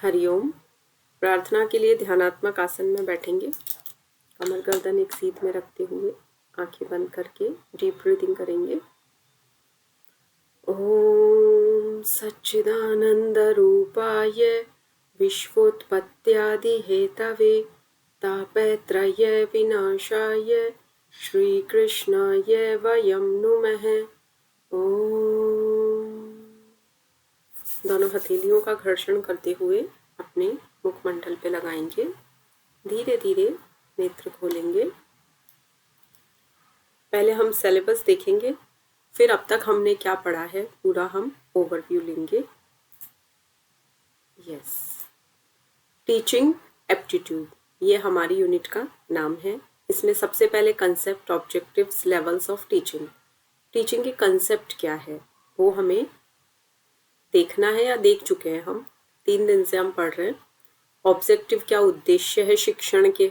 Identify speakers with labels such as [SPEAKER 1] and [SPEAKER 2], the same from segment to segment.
[SPEAKER 1] हरिओम। प्रार्थना के लिए ध्यानात्मक आसन में बैठेंगे। कमर गर्दन एक सीध में रखते हुए आंखें बंद करके डीप ब्रीदिंग करेंगे। ओम सच्चिदानंद रूपाय विश्वोत्पत्त्यादि हेतवे तापत्रय विनाशाय श्री कृष्णाय वयं नुमः। ओम। दोनों हथेलियों का घर्षण करते हुए अपने मुखमंडल पे लगाएंगे। धीरे धीरे नेत्र खोलेंगे। पहले हम सिलेबस देखेंगे, फिर अब तक हमने क्या पढ़ा है पूरा हम ओवरव्यू लेंगे। यस, टीचिंग एप्टीट्यूड, ये हमारी यूनिट का नाम है। इसमें सबसे पहले concept, objectives, levels of teaching. Teaching की कंसेप्ट क्या है वो हमें देखना है या देख चुके हैं हम। 3 दिन से हम पढ़ रहे हैं। ऑब्जेक्टिव क्या उद्देश्य है शिक्षण के,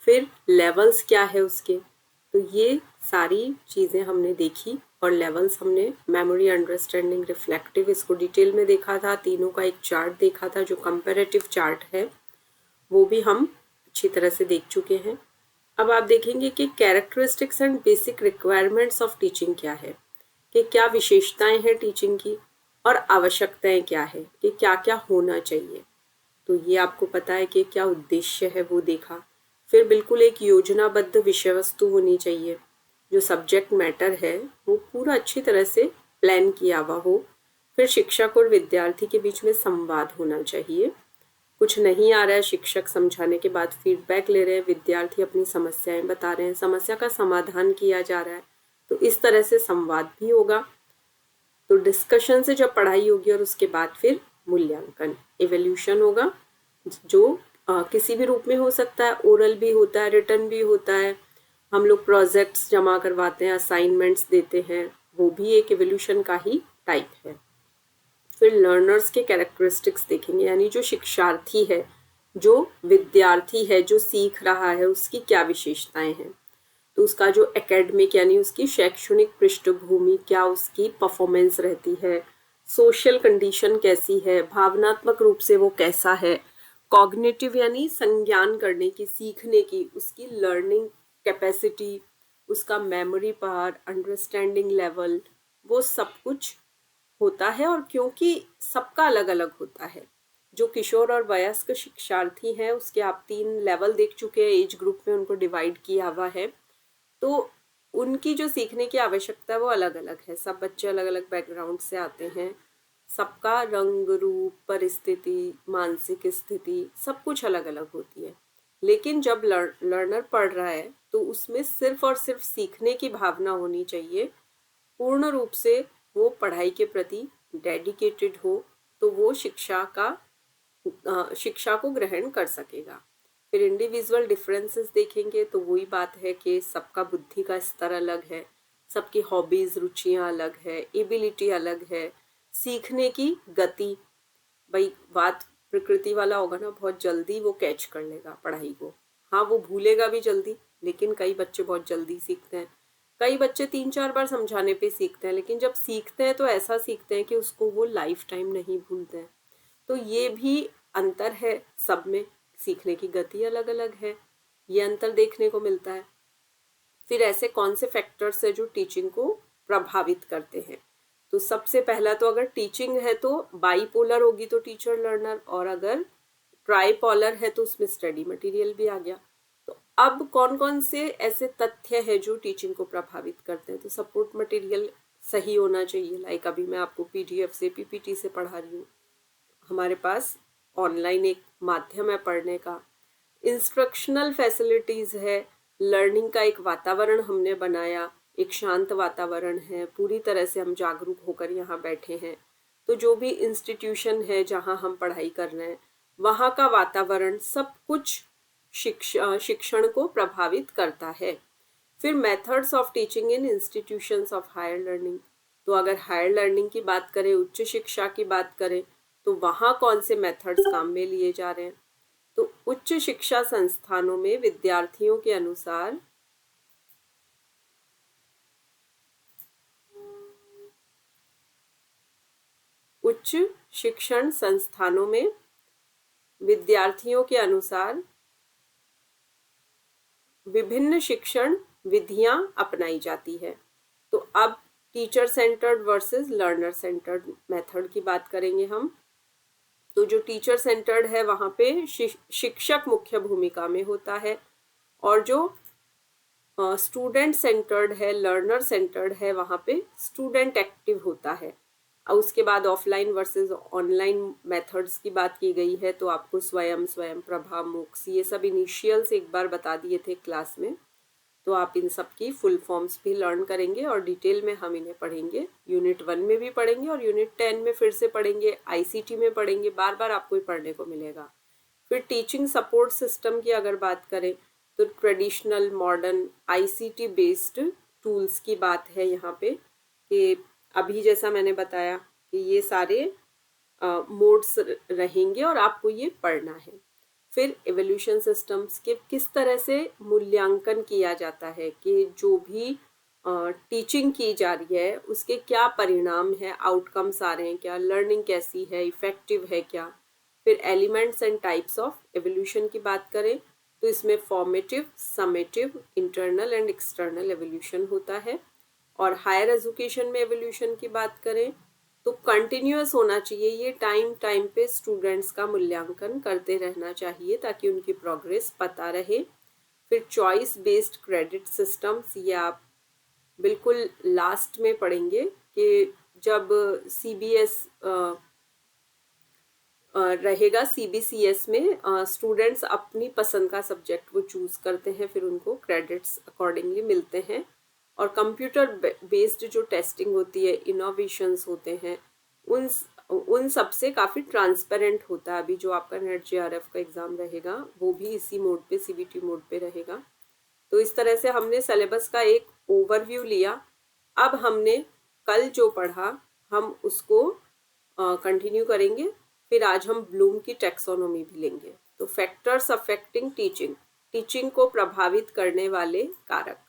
[SPEAKER 1] फिर लेवल्स क्या है उसके। तो ये सारी चीज़ें हमने देखी और लेवल्स हमने मेमोरी, अंडरस्टैंडिंग, रिफ्लेक्टिव, इसको डिटेल में देखा था। तीनों का एक चार्ट देखा था जो कंपैरेटिव चार्ट है, वो भी हम अच्छी तरह से देख चुके हैं। अब आप देखेंगे कि characteristics and basic requirements of teaching क्या है, कि क्या विशेषताएं हैं टीचिंग की और आवश्यकताएं क्या है, कि क्या क्या होना चाहिए। तो ये आपको पता है कि क्या उद्देश्य है वो देखा। फिर बिल्कुल एक योजनाबद्ध विषय वस्तु होनी चाहिए, जो सब्जेक्ट मैटर है वो पूरा अच्छी तरह से प्लान किया हुआ हो। फिर शिक्षक और विद्यार्थी के बीच में संवाद होना चाहिए। कुछ नहीं आ रहा है, शिक्षक समझाने के बाद फीडबैक ले रहे हैं, विद्यार्थी अपनी समस्याएं बता रहे हैं, समस्या का समाधान किया जा रहा है, तो इस तरह से संवाद भी होगा। तो डिस्कशन से जब पढ़ाई होगी और उसके बाद फिर मूल्यांकन, इवैल्यूएशन होगा, जो किसी भी रूप में हो सकता है। ओरल भी होता है, रिटन भी होता है, हम लोग प्रोजेक्ट्स जमा करवाते हैं, असाइनमेंट्स देते हैं, वो भी एक इवैल्यूएशन का ही टाइप है। फिर लर्नर्स के कैरेक्टरिस्टिक्स देखेंगे, यानी जो शिक्षार्थी है, जो विद्यार्थी है, जो सीख रहा है, उसकी क्या विशेषताएं हैं। तो उसका जो एकेडमिक यानी उसकी शैक्षणिक पृष्ठभूमि, क्या उसकी परफॉर्मेंस रहती है, सोशल कंडीशन कैसी है, भावनात्मक रूप से वो कैसा है, कॉग्निटिव यानी संज्ञान करने की, सीखने की, उसकी लर्निंग कैपेसिटी, उसका मेमोरी पावर, अंडरस्टैंडिंग लेवल, वो सब कुछ होता है। और क्योंकि सबका अलग अलग होता है, जो किशोर और वयस्क शिक्षार्थी हैं उसके आप 3 लेवल देख चुके हैं, एज ग्रुप में उनको डिवाइड किया हुआ है। तो उनकी जो सीखने की आवश्यकता है वो अलग अलग है। सब बच्चे अलग अलग बैकग्राउंड से आते हैं, सबका रंग, रूप, परिस्थिति, मानसिक स्थिति सब कुछ अलग अलग होती है। लेकिन जब लर्नर पढ़ रहा है तो उसमें सिर्फ और सिर्फ सीखने की भावना होनी चाहिए, पूर्ण रूप से वो पढ़ाई के प्रति डेडिकेटेड हो, तो वो शिक्षा को ग्रहण कर सकेगा। फिर इंडिविजुअल डिफरेंसेस देखेंगे तो वही बात है कि सबका बुद्धि का स्तर अलग है, सबकी हॉबीज, रुचियां अलग है, एबिलिटी अलग है, सीखने की गति, भाई बात प्रकृति वाला होगा ना, बहुत जल्दी वो कैच कर लेगा पढ़ाई को। हाँ, वो भूलेगा भी जल्दी, लेकिन कई बच्चे बहुत जल्दी सीखते हैं। कई बच्चे 3-4 बार समझाने पे सीखते हैं, लेकिन जब सीखते हैं तो ऐसा सीखते हैं कि उसको वो लाइफ टाइम नहीं भूलते हैं। तो ये भी अंतर है सब में, सीखने की गति अलग अलग है, ये अंतर देखने को मिलता है। फिर ऐसे कौन से फैक्टर्स है जो टीचिंग को प्रभावित करते हैं। तो सबसे पहला तो अगर टीचिंग है तो बाईपोलर होगी तो टीचर लर्नर, और अगर ट्राईपोलर है तो उसमें स्टडी मटेरियल भी आ गया। तो अब कौन कौन से ऐसे तथ्य है जो टीचिंग को प्रभावित करते हैं। तो सपोर्ट मटेरियल सही होना चाहिए, लाइक अभी मैं आपको पीडीएफ से, पीपीटी से पढ़ा रही हूँ, हमारे पास ऑनलाइन एक माध्यम है पढ़ने का। इंस्ट्रक्शनल फैसिलिटीज है, लर्निंग का एक वातावरण हमने बनाया, एक शांत वातावरण है, पूरी तरह से हम जागरूक होकर यहाँ बैठे हैं। तो जो भी इंस्टीट्यूशन है जहाँ हम पढ़ाई कर रहे हैं, वहाँ का वातावरण सब कुछ शिक्षण को प्रभावित करता है। फिर methods of teaching in institutions of higher learning. तो अगर हायर लर्निंग की बात करें, उच्च शिक्षा की बात करें, तो वहाँ कौन से मेथड्स काम में लिए जा रहे हैं। तो उच्च शिक्षा संस्थानों में विद्यार्थियों के अनुसार उच्च शिक्षण संस्थानों में विद्यार्थियों के अनुसार विभिन्न शिक्षण विधियां अपनाई जाती है। तो अब teacher centred versus learner centred method की बात करेंगे हम। तो जो टीचर सेंटर्ड है वहाँ पे शिक्षक मुख्य भूमिका में होता है, और जो स्टूडेंट सेंटर्ड है, लर्नर सेंटर्ड है, वहाँ पे स्टूडेंट एक्टिव होता है। और उसके बाद ऑफलाइन वर्सेस ऑनलाइन मेथड्स की बात की गई है। तो आपको स्वयं प्रभा, मूक्स, ये सब इनिशियल्स एक बार बता दिए थे क्लास में। तो आप इन सब की फुल फॉर्म्स भी लर्न करेंगे और डिटेल में हम इन्हें पढ़ेंगे। यूनिट 1 में भी पढ़ेंगे और यूनिट 10 में फिर से पढ़ेंगे, आईसीटी में पढ़ेंगे, बार बार आपको पढ़ने को मिलेगा। फिर टीचिंग सपोर्ट सिस्टम की अगर बात करें तो traditional, modern, ICT based tools की बात है यहाँ पे, कि अभी जैसा मैंने बताया कि ये सारे मोड्स रहेंगे और आपको ये पढ़ना है। फिर एवोल्यूशन सिस्टम्स के किस तरह से मूल्यांकन किया जाता है कि जो भी टीचिंग की जा रही है उसके क्या परिणाम है, आउटकम्स आ रहे हैं क्या, लर्निंग कैसी है, इफेक्टिव है क्या। फिर elements and types of evolution की बात करें तो इसमें formative, summative, internal and external evolution होता है। और हायर एजुकेशन में एवोल्यूशन की बात करें तो कंटिन्यूअस होना चाहिए, ये टाइम पे स्टूडेंट्स का मूल्यांकन करते रहना चाहिए ताकि उनकी प्रोग्रेस पता रहे। फिर चॉइस बेस्ड क्रेडिट सिस्टम्स, ये आप बिल्कुल लास्ट में पढ़ेंगे कि जब सीबीएस रहेगा, सीबीसीएस में स्टूडेंट्स अपनी पसंद का सब्जेक्ट वो चूज करते हैं, फिर उनको क्रेडिट्स अकॉर्डिंगली मिलते हैं। और कंप्यूटर बेस्ड जो टेस्टिंग होती है, इनोवेशंस होते हैं, उन सब से काफ़ी ट्रांसपेरेंट होता है। अभी जो आपका नेट जेआरएफ का एग्ज़ाम रहेगा वो भी इसी मोड पे, सीबीटी मोड पे रहेगा। तो इस तरह से हमने सिलेबस का एक ओवरव्यू लिया। अब हमने कल जो पढ़ा हम उसको कंटिन्यू करेंगे। फिर आज हम ब्लूम की टैक्सोनॉमी भी लेंगे। तो फैक्टर्स अफेक्टिंग टीचिंग, टीचिंग को प्रभावित करने वाले कारक।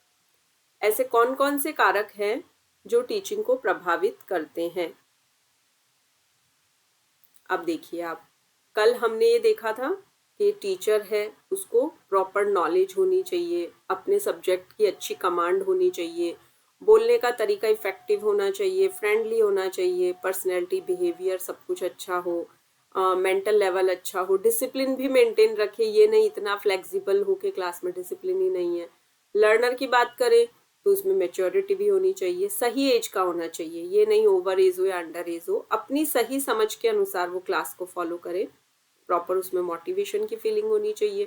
[SPEAKER 1] ऐसे कौन कौन से कारक हैं जो टीचिंग को प्रभावित करते हैं। अब देखिए आप, कल हमने ये देखा था कि टीचर है उसको प्रॉपर नॉलेज होनी चाहिए, अपने सब्जेक्ट की अच्छी कमांड होनी चाहिए, बोलने का तरीका इफेक्टिव होना चाहिए, फ्रेंडली होना चाहिए, पर्सनैलिटी, बिहेवियर सब कुछ अच्छा हो, मेंटल लेवल अच्छा हो, डिसिप्लिन भी मेंटेन रखे, ये नहीं इतना फ्लेक्सिबल हो के क्लास में डिसिप्लिन ही नहीं है। लर्नर की बात करें तो उसमें मेच्योरिटी भी होनी चाहिए, सही एज का होना चाहिए, ये नहीं ओवर एज हो या अंडर एज हो, अपनी सही समझ के अनुसार वो क्लास को फॉलो करे। प्रॉपर उसमें मोटिवेशन की फीलिंग होनी चाहिए,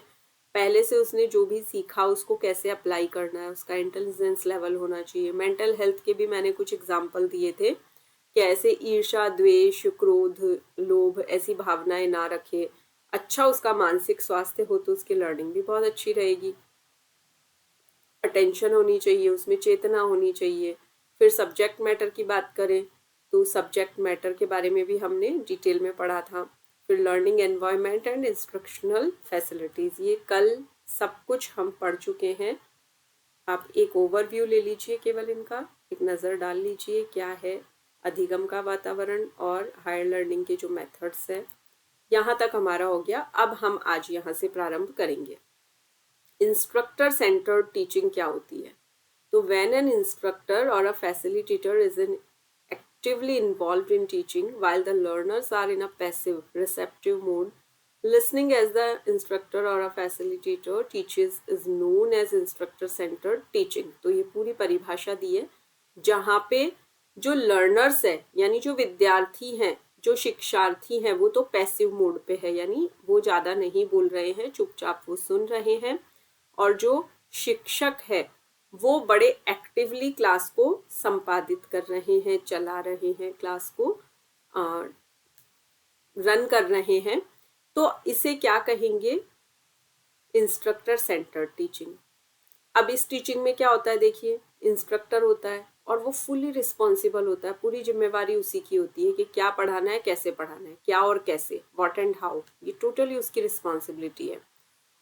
[SPEAKER 1] पहले से उसने जो भी सीखा उसको कैसे अप्लाई करना है, उसका इंटेलिजेंस लेवल होना चाहिए। मेंटल हेल्थ के भी मैंने कुछ एग्जाम्पल दिए थे कि ऐसे ईर्ष्या, द्वेष, क्रोध, लोभ ऐसी भावनाएं ना रखे। अच्छा उसका मानसिक स्वास्थ्य हो तो उसकी लर्निंग भी बहुत अच्छी रहेगी। अटेंशन होनी चाहिए, उसमें चेतना होनी चाहिए। फिर सब्जेक्ट मैटर की बात करें तो सब्जेक्ट मैटर के बारे में भी हमने डिटेल में पढ़ा था। फिर learning environment and instructional facilities, ये कल सब कुछ हम पढ़ चुके हैं। आप एक ओवरव्यू ले लीजिए, केवल इनका एक नज़र डाल लीजिए क्या है अधिगम का वातावरण और हायर लर्निंग के जो मेथड्स हैं। यहाँ तक हमारा हो गया। अब हम आज यहाँ से प्रारंभ करेंगे। इंस्ट्रक्टर सेंटर्ड टीचिंग क्या होती है। तो व्हेन एन इंस्ट्रक्टर और a facilitator is in actively involved in teaching while the learners are in a passive receptive mode, listening as the instructor or a facilitator teaches is known as instructor centered teaching। तो ये पूरी परिभाषा दी है जहाँ पे जो learners है यानी जो विद्यार्थी हैं, जो शिक्षार्थी हैं, वो तो पैसिव मोड पे है, यानी वो ज़्यादा नहीं बोल रहे हैं, चुपचाप वो सुन रहे हैं। और जो शिक्षक है वो बड़े एक्टिवली क्लास को संपादित कर रहे हैं, चला रहे हैं, क्लास को रन कर रहे हैं। तो इसे क्या कहेंगे, इंस्ट्रक्टर सेंटर्ड टीचिंग। अब इस टीचिंग में क्या होता है, देखिए इंस्ट्रक्टर होता है और वो फुली रिस्पॉन्सिबल होता है, पूरी जिम्मेवारी उसी की होती है कि क्या पढ़ाना है, कैसे पढ़ाना है, क्या और कैसे, व्हाट एंड हाउ, ये टोटली उसकी रिस्पॉन्सिबिलिटी है।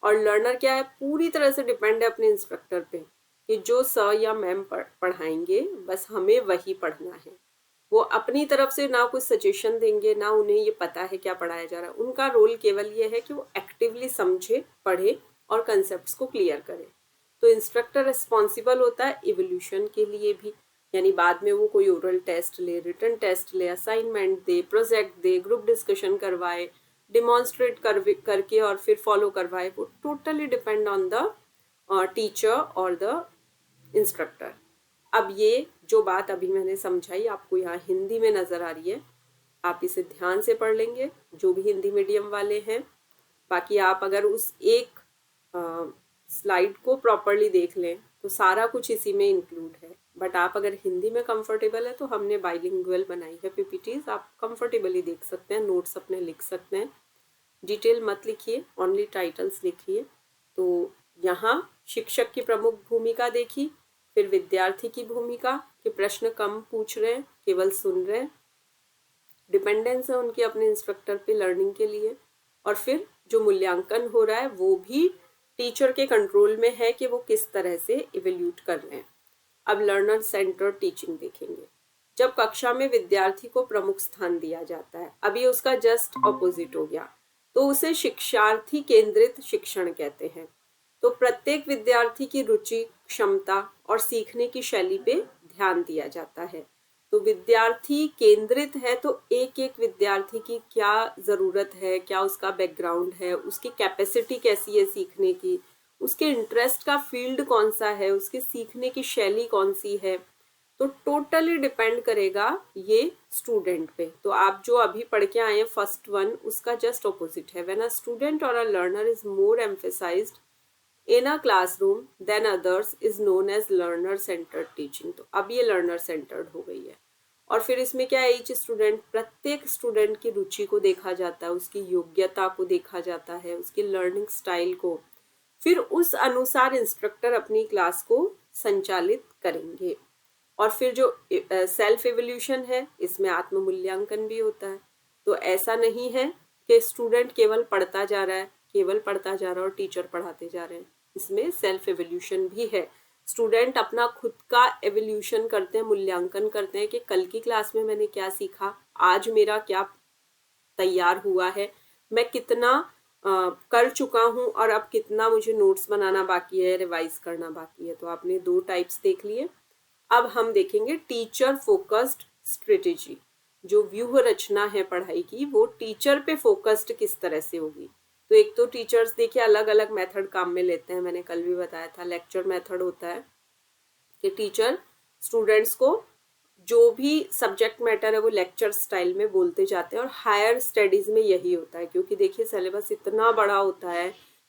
[SPEAKER 1] और लर्नर क्या है, पूरी तरह से डिपेंड है अपने इंस्ट्रक्टर पे कि जो सर या मैम पढ़ाएंगे बस हमें वही पढ़ना है। वो अपनी तरफ से ना कुछ सजेशन देंगे, ना उन्हें ये पता है क्या पढ़ाया जा रहा है। उनका रोल केवल ये है कि वो एक्टिवली समझे, पढ़े और कंसेप्ट्स को क्लियर करे। तो इंस्ट्रक्टर रिस्पॉन्सिबल होता है इवोल्यूशन के लिए भी, यानी बाद में वो कोई ओरल टेस्ट ले, रिटन टेस्ट ले, असाइनमेंट दे, प्रोजेक्ट दे, ग्रुप डिस्कशन करवाए, डिमॉन्स्ट्रेट करके और फिर फॉलो करवाए, वो totally depend on the teacher और द इंस्ट्रक्टर। अब ये जो बात अभी मैंने समझाई आपको यहाँ हिंदी में नज़र आ रही है, आप इसे ध्यान से पढ़ लेंगे जो भी हिंदी मीडियम वाले हैं। बाकी आप अगर उस एक स्लाइड को प्रॉपरली देख लें तो सारा कुछ इसी में इंक्लूड है। बट आप अगर हिंदी में कंफर्टेबल है तो हमने बाइलिंगुअल बनाई है पीपीटीज, आप कंफर्टेबली देख सकते हैं, नोट्स अपने लिख सकते हैं। डिटेल मत लिखिए, ओनली टाइटल्स लिखिए। तो यहाँ शिक्षक की प्रमुख भूमिका देखी, फिर विद्यार्थी की भूमिका कि प्रश्न कम पूछ रहे हैं, केवल सुन रहे हैं, डिपेंडेंस है उनकी अपने इंस्ट्रक्टर पे लर्निंग के लिए, और फिर जो मूल्यांकन हो रहा है वो भी टीचर के कंट्रोल में है कि वो किस तरह से इवेल्यूट कर रहे हैं। अब लर्नर सेंटर्ड टीचिंग देखेंगे। जब कक्षा में विद्यार्थी को प्रमुख स्थान दिया जाता है, अभी उसका जस्ट ऑपोजिट हो गया, तो उसे शिक्षार्थी केंद्रित शिक्षण कहते हैं। तो प्रत्येक विद्यार्थी की रुचि, क्षमता और सीखने की शैली पे ध्यान दिया जाता है। तो विद्यार्थी केंद्रित है, तो एक एक विद्यार्थी की क्या ज़रूरत है, क्या उसका बैकग्राउंड है, उसकी कैपेसिटी कैसी है सीखने की, उसके इंटरेस्ट का फील्ड कौन सा है, उसके सीखने की शैली कौन सी है, तो टोटली डिपेंड करेगा ये स्टूडेंट पे। तो आप जो अभी पढ़ के आए हैं फर्स्ट वन, उसका जस्ट ऑपोजिट है। व्हेन अ स्टूडेंट और a learner is more emphasised in a classroom than others is known as learner centred teaching. तो अब ये लर्नर सेंटर्ड हो गई है। और फिर इसमें क्या है, ईच स्टूडेंट, प्रत्येक स्टूडेंट की रुचि को देखा जाता है, उसकी योग्यता को देखा जाता है, उसकी लर्निंग स्टाइल को, फिर उस अनुसार इंस्ट्रक्टर अपनी क्लास को संचालित करेंगे। और फिर जो सेल्फ एवोल्यूशन है, इसमें आत्म मूल्यांकन भी होता है। तो ऐसा नहीं है कि स्टूडेंट केवल पढ़ता जा रहा है, केवल पढ़ता जा रहा है और टीचर पढ़ाते जा रहे हैं, इसमें सेल्फ एवोल्यूशन भी है। स्टूडेंट अपना खुद का एवोल्यूशन करते हैं, मूल्यांकन करते हैं कि कल की क्लास में मैंने क्या सीखा, आज मेरा क्या तैयार हुआ है, मैं कितना कर चुका हूँ और अब कितना मुझे नोट्स बनाना बाकी है, रिवाइज करना बाकी है। तो आपने दो टाइप्स देख लिए। अब हम देखेंगे टीचर फोकस्ड स्ट्रेटेजी। जो व्यूह रचना है पढ़ाई की, वो टीचर पे फोकस्ड किस तरह से होगी। तो एक तो टीचर्स देखिए अलग अलग मेथड काम में लेते हैं, मैंने कल भी बताया था। लेक्चर मेथड होता है कि टीचर स्टूडेंट्स को जो भी सब्जेक्ट मैटर है वो लेक्चर स्टाइल में बोलते जाते हैं, और हायर स्टडीज़ में यही होता है, क्योंकि देखिए सिलेबस इतना बड़ा होता है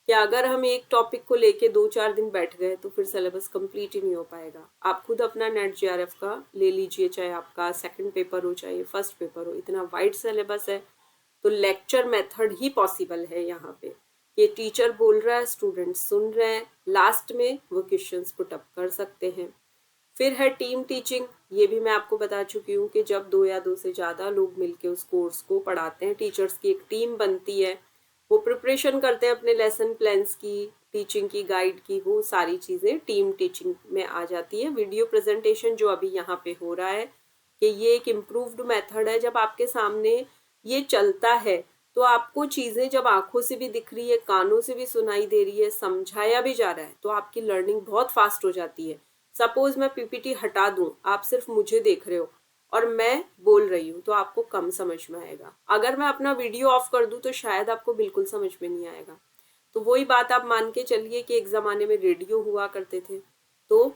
[SPEAKER 1] कि अगर हम एक टॉपिक को लेके 2-4 दिन बैठ गए तो फिर सिलेबस कंप्लीट ही नहीं हो पाएगा। आप खुद अपना नेट जेआरएफ का ले लीजिए, चाहे आपका सेकंड पेपर हो चाहे फर्स्ट पेपर हो, इतना वाइड सिलेबस है। तो लेक्चर मेथड ही पॉसिबल है यहाँ पे कि टीचर बोल रहा है, स्टूडेंट सुन रहे हैं, लास्ट में वो क्वेश्चंस पुट अप कर सकते हैं। फिर है टीम टीचिंग। ये भी मैं आपको बता चुकी हूँ कि जब 2 या 2 से ज़्यादा लोग मिलके उस कोर्स को पढ़ाते हैं, टीचर्स की एक टीम बनती है, वो प्रिपरेशन करते हैं अपने लेसन प्लान्स की, टीचिंग की, गाइड की, वो सारी चीज़ें टीम टीचिंग में आ जाती है। वीडियो प्रेजेंटेशन जो अभी यहाँ पे हो रहा है कि ये एक इम्प्रूव्ड मेथड है। जब आपके सामने ये चलता है तो आपको चीज़ें जब आंखों से भी दिख रही है, कानों से भी सुनाई दे रही है, समझाया भी जा रहा है, तो आपकी लर्निंग बहुत फास्ट हो जाती है। सपोज मैं पीपीटी हटा दूं, आप सिर्फ मुझे देख रहे हो और मैं बोल रही हूँ, तो आपको कम समझ में आएगा। अगर मैं अपना वीडियो ऑफ कर दूं तो शायद आपको बिल्कुल समझ में नहीं आएगा। तो वही बात आप मान के चलिए कि एक ज़माने में रेडियो हुआ करते थे, तो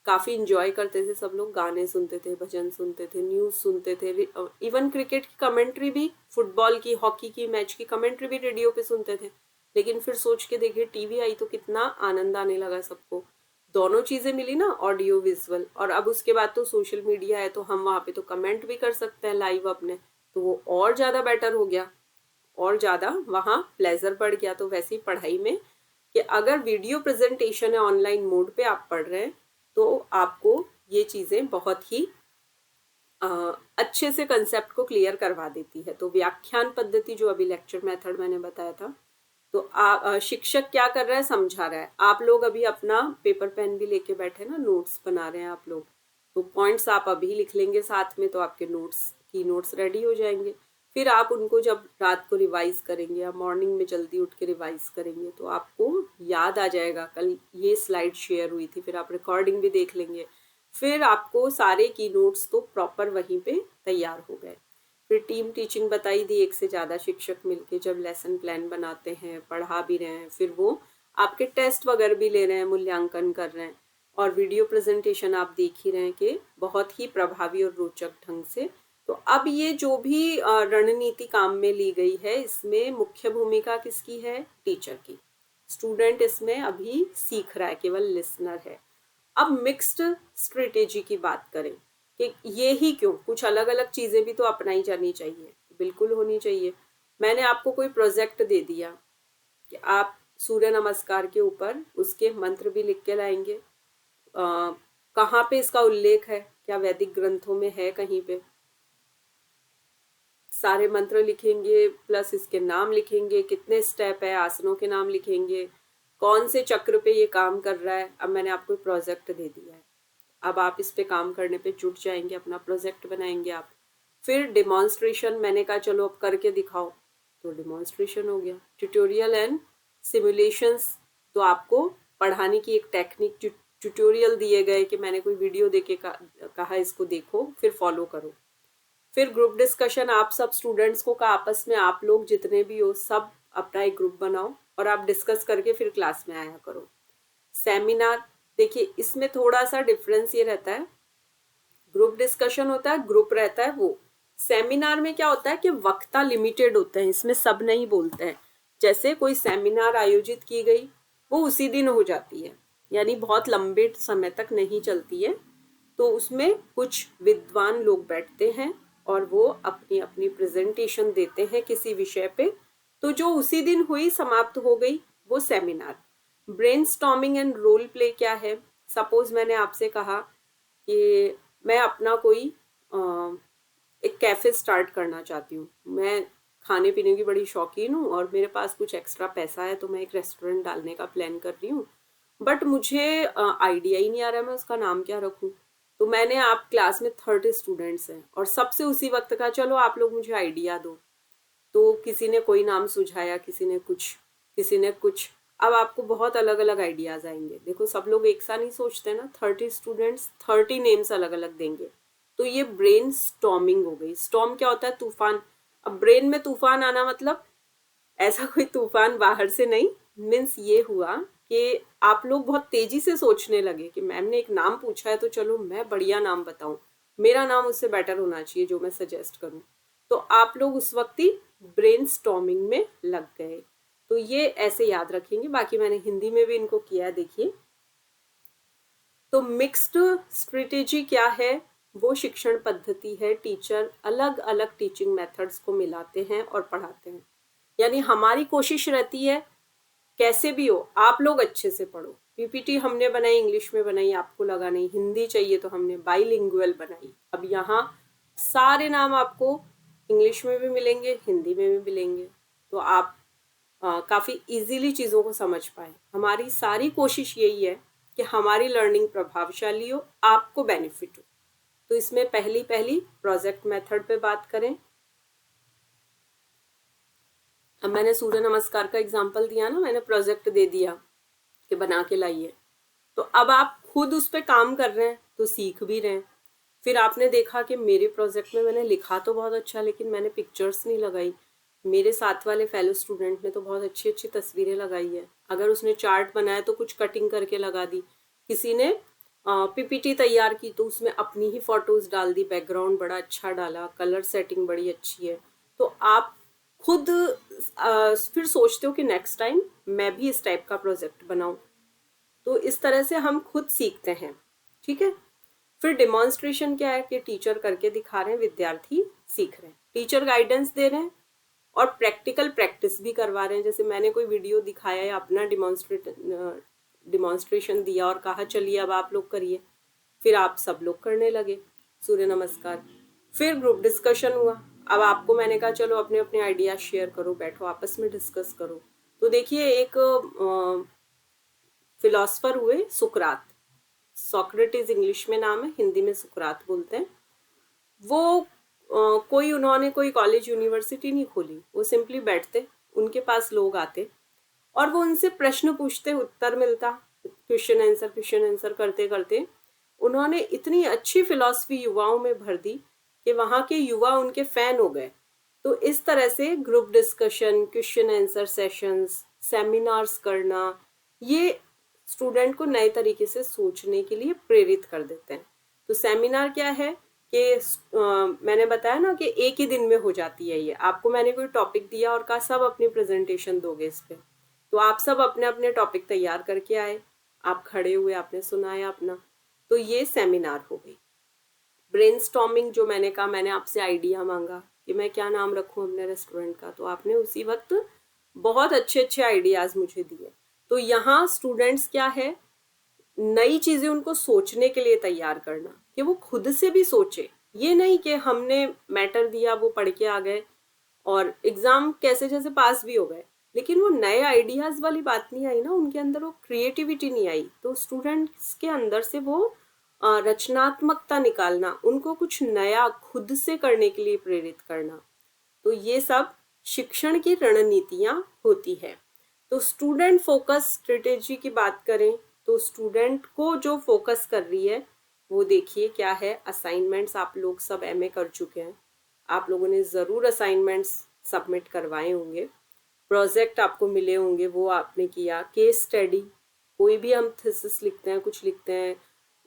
[SPEAKER 1] काफ़ी इंजॉय करते थे सब लोग, गाने सुनते थे, भजन सुनते थे, न्यूज़ सुनते थे, इवन क्रिकेट की कमेंट्री भी, फुटबॉल की, हॉकी की मैच की कमेंट्री भी रेडियो पे सुनते थे। लेकिन फिर सोच के देखिए टीवी आई तो कितना आनंद आने लगा सबको, दोनों चीज़ें मिली ना, ऑडियो विजुअल। और अब उसके बाद तो सोशल मीडिया है, तो हम वहाँ पे तो कमेंट भी कर सकते हैं लाइव अपने, तो वो और ज़्यादा बेटर हो गया, और ज़्यादा वहाँ प्लेजर बढ़ गया। तो वैसे ही पढ़ाई में कि अगर वीडियो प्रेजेंटेशन है, ऑनलाइन मोड पे आप पढ़ रहे हैं, तो आपको ये चीज़ें बहुत ही अच्छे से कंसेप्ट को क्लियर करवा देती है। तो व्याख्यान पद्धति जो अभी लेक्चर मेथड मैंने बताया था, तो शिक्षक क्या कर रहा है, समझा रहा है, आप लोग अभी अपना पेपर पेन भी लेके बैठे ना, नोट्स बना रहे हैं आप लोग, तो पॉइंट्स आप अभी लिख लेंगे साथ में, तो आपके नोट्स रेडी हो जाएंगे। फिर आप उनको जब रात को रिवाइज करेंगे या मॉर्निंग में जल्दी उठ के रिवाइज करेंगे तो आपको याद आ जाएगा कल ये स्लाइड शेयर हुई थी, फिर आप रिकॉर्डिंग भी देख लेंगे। फिर आपको सारे की नोट्स तो प्रॉपर वहीं पे तैयार हो गए। फिर टीम टीचिंग बताई दी, एक से ज़्यादा शिक्षक मिलके जब लेसन प्लान बनाते हैं, पढ़ा भी रहे हैं, फिर वो आपके टेस्ट वगैरह भी ले रहे हैं, मूल्यांकन कर रहे हैं, और वीडियो प्रेजेंटेशन आप देख ही रहे हैं कि बहुत ही प्रभावी और रोचक ढंग से। तो अब ये जो भी रणनीति काम में ली गई है, इसमें मुख्य भूमिका किसकी है? टीचर की। स्टूडेंट इसमें अभी सीख रहा है, केवल लिसनर है। अब मिक्स्ड स्ट्रेटेजी की बात करें कि ये ही क्यों, कुछ अलग अलग चीजें भी तो अपनाई जानी चाहिए, बिल्कुल होनी चाहिए। मैंने आपको कोई प्रोजेक्ट दे दिया कि आप सूर्य नमस्कार के ऊपर उसके मंत्र भी लिख के लाएंगे। कहाँ पे इसका उल्लेख है, क्या वैदिक ग्रंथों में है कहीं पे? सारे मंत्र लिखेंगे, प्लस इसके नाम लिखेंगे, कितने स्टेप है, आसनों के नाम लिखेंगे, कौन से चक्र पे ये काम कर रहा है। अब मैंने आपको प्रोजेक्ट दे दिया है, अब आप इस पे काम करने पे जुट जाएंगे, अपना प्रोजेक्ट बनाएंगे आप। फिर डिमॉन्स्ट्रेशन, मैंने कहा चलो अब करके दिखाओ, तो डिमॉन्स्ट्रेशन हो गया। ट्यूटोरियल एंड सिमुलेशंस, तो आपको पढ़ाने की एक टेक्निक, ट्यूटोरियल दिए गए कि मैंने कोई वीडियो देके कहा इसको देखो फिर फॉलो करो। फिर ग्रुप डिस्कशन, आप सब स्टूडेंट्स को कहा आपस में, आप लोग जितने भी हो सब अपना एक ग्रुप बनाओ और आप डिस्कस करके फिर क्लास में आया करो। सेमिनार, देखिए इसमें थोड़ा सा डिफरेंस ये रहता है, ग्रुप डिस्कशन होता है, ग्रुप रहता है वो। सेमिनार में क्या होता है कि वक्ता लिमिटेड होते हैं, इसमें सब नहीं बोलते हैं। जैसे कोई सेमिनार आयोजित की गई, वो उसी दिन हो जाती है, यानी बहुत लंबे समय तक नहीं चलती है। तो उसमें कुछ विद्वान लोग बैठते हैं और वो अपनी अपनी प्रेजेंटेशन देते हैं किसी विषय पे, तो जो उसी दिन हुई समाप्त हो गई वो seminar. Brainstorming and role play क्या है? सपोज मैंने आपसे कहा कि मैं अपना कोई एक कैफे स्टार्ट करना चाहती हूँ, मैं खाने पीने की बड़ी शौकीन हूँ और मेरे पास कुछ एक्स्ट्रा पैसा है, तो मैं एक रेस्टोरेंट डालने का प्लान कर रही हूँ, बट मुझे आइडिया ही नहीं आ रहा है मैं उसका नाम क्या रखूँ। तो मैंने, आप क्लास में 30 स्टूडेंट्स हैं और सबसे उसी वक्त कहा चलो आप लोग मुझे आइडिया दो, तो किसी ने कोई नाम सुझाया, किसी ने कुछ, किसी ने कुछ। अब आपको बहुत अलग अलग आइडियाज आएंगे। देखो सब लोग एक सा नहीं सोचते ना, 30 स्टूडेंट्स 30 नेम्स अलग अलग देंगे, तो ये ब्रेन स्टॉर्मिंग हो गई। स्टॉर्म क्या होता है? तूफान। अब ब्रेन में तूफान आना मतलब ऐसा कोई तूफान बाहर से नहीं, मीन्स ये हुआ कि आप लोग बहुत तेजी से सोचने लगे कि मैम ने एक नाम पूछा है तो चलो मैं बढ़िया नाम बताऊं, मेरा नाम उससे बेटर होना चाहिए जो मैं सजेस्ट करूं। तो आप लोग उस वक्त ही ब्रेन स्टॉर्मिंग में लग गए। तो ये ऐसे याद रखेंगे, बाकी मैंने हिंदी में भी इनको किया है, देखिए। तो मिक्स्ड स्ट्रेटेजी क्या है? वो शिक्षण पद्धति है, टीचर अलग अलग टीचिंग मेथड्स को मिलाते हैं और पढ़ाते हैं। यानी हमारी कोशिश रहती है कैसे भी हो आप लोग अच्छे से पढ़ो। पीपीटी हमने बनाई, इंग्लिश में बनाई, आपको लगा नहीं हिंदी चाहिए तो हमने बाइलिंगुअल बनाई। अब यहाँ सारे नाम आपको इंग्लिश में भी मिलेंगे, हिंदी में भी मिलेंगे, तो आप काफ़ी इजीली चीज़ों को समझ पाए। हमारी सारी कोशिश यही है कि हमारी लर्निंग प्रभावशाली हो, आपको बेनिफिट हो। तो इसमें पहली पहली प्रोजेक्ट मेथड पे बात करें। अब मैंने सूर्य नमस्कार का एग्जाम्पल दिया ना, मैंने प्रोजेक्ट दे दिया कि बना के लाइए, तो अब आप खुद उस पर काम कर रहे हैं तो सीख भी रहे हैं। फिर आपने देखा कि मेरे प्रोजेक्ट में मैंने लिखा तो बहुत अच्छा, लेकिन मैंने पिक्चर्स नहीं लगाई। मेरे साथ वाले फेलो स्टूडेंट ने तो बहुत अच्छी अच्छी तस्वीरें लगाई है। अगर उसने चार्ट बनाया तो कुछ कटिंग करके लगा दी, किसी ने पीपीटी तैयार की तो उसमें अपनी ही फोटोज डाल दी, बैकग्राउंड बड़ा अच्छा डाला, कलर सेटिंग बड़ी अच्छी है। तो आप खुद फिर सोचते हो कि नेक्स्ट टाइम मैं भी इस टाइप का प्रोजेक्ट बनाऊं। तो इस तरह से हम खुद सीखते हैं, ठीक है। फिर डिमॉन्स्ट्रेशन क्या है कि टीचर करके दिखा रहे हैं, विद्यार्थी सीख रहे हैं, टीचर गाइडेंस दे रहे हैं और प्रैक्टिकल प्रैक्टिस भी करवा रहे हैं। जैसे मैंने कोई वीडियो दिखाया या अपना डिमॉन्स्ट्रेशन दिया और कहा चलिए अब आप लोग करिए, फिर आप सब लोग करने लगे सूर्य नमस्कार। फिर ग्रुप डिस्कशन हुआ, अब आपको मैंने कहा चलो अपने अपने आइडिया शेयर करो, बैठो आपस में डिस्कस करो। तो देखिए एक फिलोसफर हुए सुकरात। सोक्रेटिस इंग्लिश में नाम है, हिंदी में सुकरात बोलते हैं। वो उन्होंने कोई कॉलेज यूनिवर्सिटी नहीं खोली, वो सिंपली बैठते, उनके पास लोग आते और वो उनसे प्रश्न पूछते, उत्तर मिलता, क्वेश्चन आंसर करते करते उन्होंने इतनी अच्छी फिलॉसफी युवाओं में भर दी कि वहाँ के युवा उनके फैन हो गए। तो इस तरह से group discussion, question answer sessions, seminars करना, ये स्टूडेंट को नए तरीके से सोचने के लिए प्रेरित कर देते हैं। तो सेमिनार क्या है कि मैंने बताया ना कि एक ही दिन में हो जाती है। ये आपको मैंने कोई टॉपिक दिया और कहा सब अपनी प्रेजेंटेशन दोगे इस पे, तो आप सब अपने अपने टॉपिक तैयार करके आए, आप खड़े हुए, आपने सुनाया अपना, तो ये सेमिनार हो गई। ब्रेनस्टॉर्मिंग, जो मैंने कहा, मैंने आपसे आइडिया मांगा कि मैं क्या नाम रखूं अपने रेस्टोरेंट का, तो आपने उसी वक्त बहुत अच्छे अच्छे आइडियाज मुझे दिए। तो यहाँ स्टूडेंट्स क्या है, नई चीजें उनको सोचने के लिए तैयार करना, कि वो खुद से भी सोचे। ये नहीं कि हमने मैटर दिया, वो पढ़ के आ गए और एग्जाम कैसे जैसे पास भी हो गए, लेकिन वो नए आइडियाज वाली बात नहीं आई ना, उनके अंदर वो क्रिएटिविटी नहीं आई। तो स्टूडेंट्स के अंदर से वो रचनात्मकता निकालना, उनको कुछ नया खुद से करने के लिए प्रेरित करना, तो ये सब शिक्षण की रणनीतियां होती है। तो स्टूडेंट फोकस स्ट्रेटेजी की बात करें तो स्टूडेंट को जो फोकस कर रही है वो देखिए क्या है। असाइनमेंट्स आप लोग सब एमए कर चुके हैं, आप लोगों ने ज़रूर असाइनमेंट्स सबमिट करवाए होंगे, प्रोजेक्ट आपको मिले होंगे, वो आपने किया। केस स्टडी, कोई भी हम थीसिस लिखते हैं, कुछ लिखते हैं,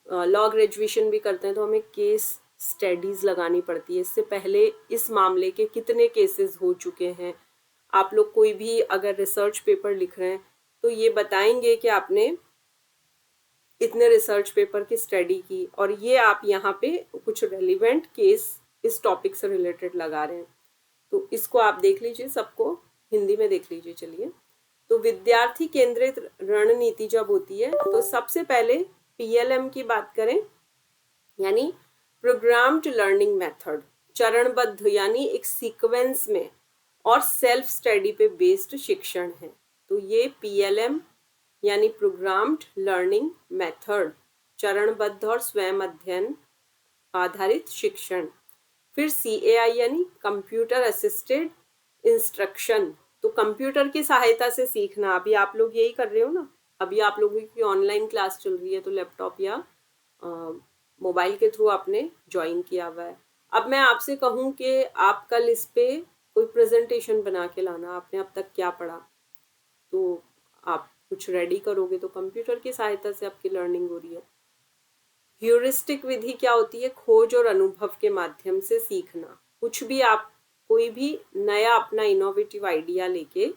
[SPEAKER 1] लॉ ग्रेजुएशन भी करते हैं, तो हमें केस स्टडीज लगानी पड़ती है। इससे पहले इस मामले के कितने केसेस हो चुके हैं। आप लोग कोई भी अगर रिसर्च पेपर लिख रहे हैं तो ये बताएंगे कि आपने इतने रिसर्च पेपर की स्टडी की और ये आप यहाँ पे कुछ रेलिवेंट केस इस टॉपिक से रिलेटेड लगा रहे हैं, तो इसको आप देख लीजिए, सबको हिंदी में देख लीजिए। चलिए, तो विद्यार्थी केंद्रित रणनीति जब होती है तो सबसे पहले पीएलएम की बात करें, यानी प्रोग्राम्ड लर्निंग मेथड, चरणबद्ध यानी एक सीक्वेंस में और सेल्फ स्टडी पे बेस्ड शिक्षण है। तो ये पीएलएम यानी प्रोग्राम्ड लर्निंग मेथड, चरणबद्ध और स्वयं अध्ययन आधारित शिक्षण। फिर CAI यानी कंप्यूटर असिस्टेड इंस्ट्रक्शन, तो कंप्यूटर की सहायता से सीखना। अभी आप लोग यही कर रहे हो ना, अभी आप लोगों की ऑनलाइन क्लास चल रही है, तो लैपटॉप या मोबाइल के थ्रू आपने ज्वाइन किया हुआ है। अब मैं आपसे कहूँ कि आप कल इस पे कोई प्रेजेंटेशन बना के लाना, आपने अब तक क्या पढ़ा, तो आप कुछ रेडी करोगे, तो कंप्यूटर की सहायता से आपकी लर्निंग हो रही है। ह्यूरिस्टिक विधि क्या होती है, खोज और अनुभव के माध्यम से सीखना। कुछ भी आप कोई भी नया अपना इनोवेटिव आइडिया लेके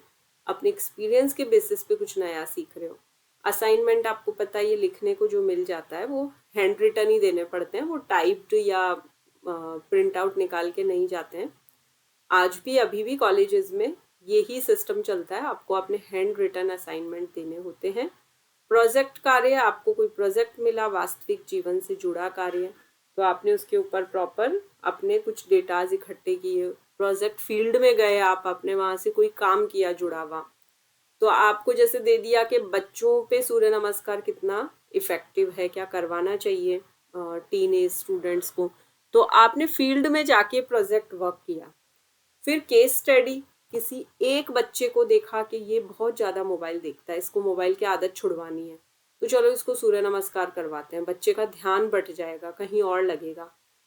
[SPEAKER 1] अपने एक्सपीरियंस के बेसिस पे कुछ नया सीख रहे हो। असाइनमेंट आपको पता है, ये लिखने को जो मिल जाता है वो हैंड रिटन ही देने पड़ते हैं, वो टाइप्ड या प्रिंट आउट निकाल के नहीं जाते हैं। आज भी अभी भी कॉलेजेस में यही सिस्टम चलता है, आपको अपने हैंड रिटन असाइनमेंट देने होते हैं। प्रोजेक्ट कार्य, आपको कोई प्रोजेक्ट मिला वास्तविक जीवन से जुड़ा कार्य, तो आपने उसके ऊपर प्रॉपर अपने कुछ डेटाज इकट्ठे किए, प्रोजेक्ट फील्ड में गए आप, आपने वहां से कोई काम किया जुड़ा हुआ। तो आपको जैसे दे दिया कि बच्चों पे सूर्य नमस्कार कितना इफेक्टिव है, क्या करवाना चाहिए टीन एज स्टूडेंट्स को, तो आपने फील्ड में जाके प्रोजेक्ट वर्क किया। फिर केस स्टडी, किसी एक बच्चे को देखा कि ये बहुत ज़्यादा मोबाइल देखता है, इसको मोबाइल की आदत छुड़वानी है, तो चलो इसको सूर्य नमस्कार करवाते हैं, बच्चे का ध्यान बट जाएगा, कहीं और लगेगा।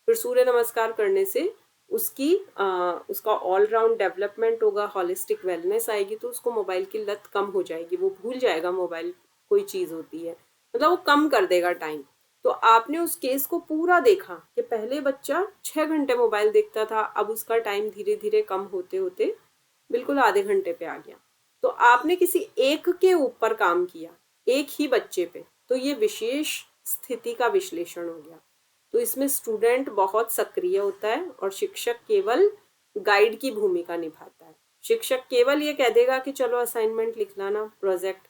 [SPEAKER 1] फिर सूर्य नमस्कार करने से उसका ऑलराउंड डेवलपमेंट होगा, हॉलिस्टिक वेलनेस आएगी, तो उसको मोबाइल की लत कम हो जाएगी, वो भूल जाएगा मोबाइल कोई चीज़ होती है, मतलब वो कम कर देगा टाइम। तो आपने उस केस को पूरा देखा कि पहले बच्चा 6 घंटे मोबाइल देखता था, अब उसका टाइम धीरे धीरे कम होते होते बिल्कुल आधे घंटे पे आ गया। तो आपने किसी एक के ऊपर काम किया, एक ही बच्चे पे, तो ये विशेष स्थिति का विश्लेषण हो गया। तो इसमें स्टूडेंट बहुत सक्रिय होता है और शिक्षक केवल गाइड की भूमिका निभाता है। शिक्षक केवल ये कह देगा कि चलो असाइनमेंट लिख लाना, प्रोजेक्ट,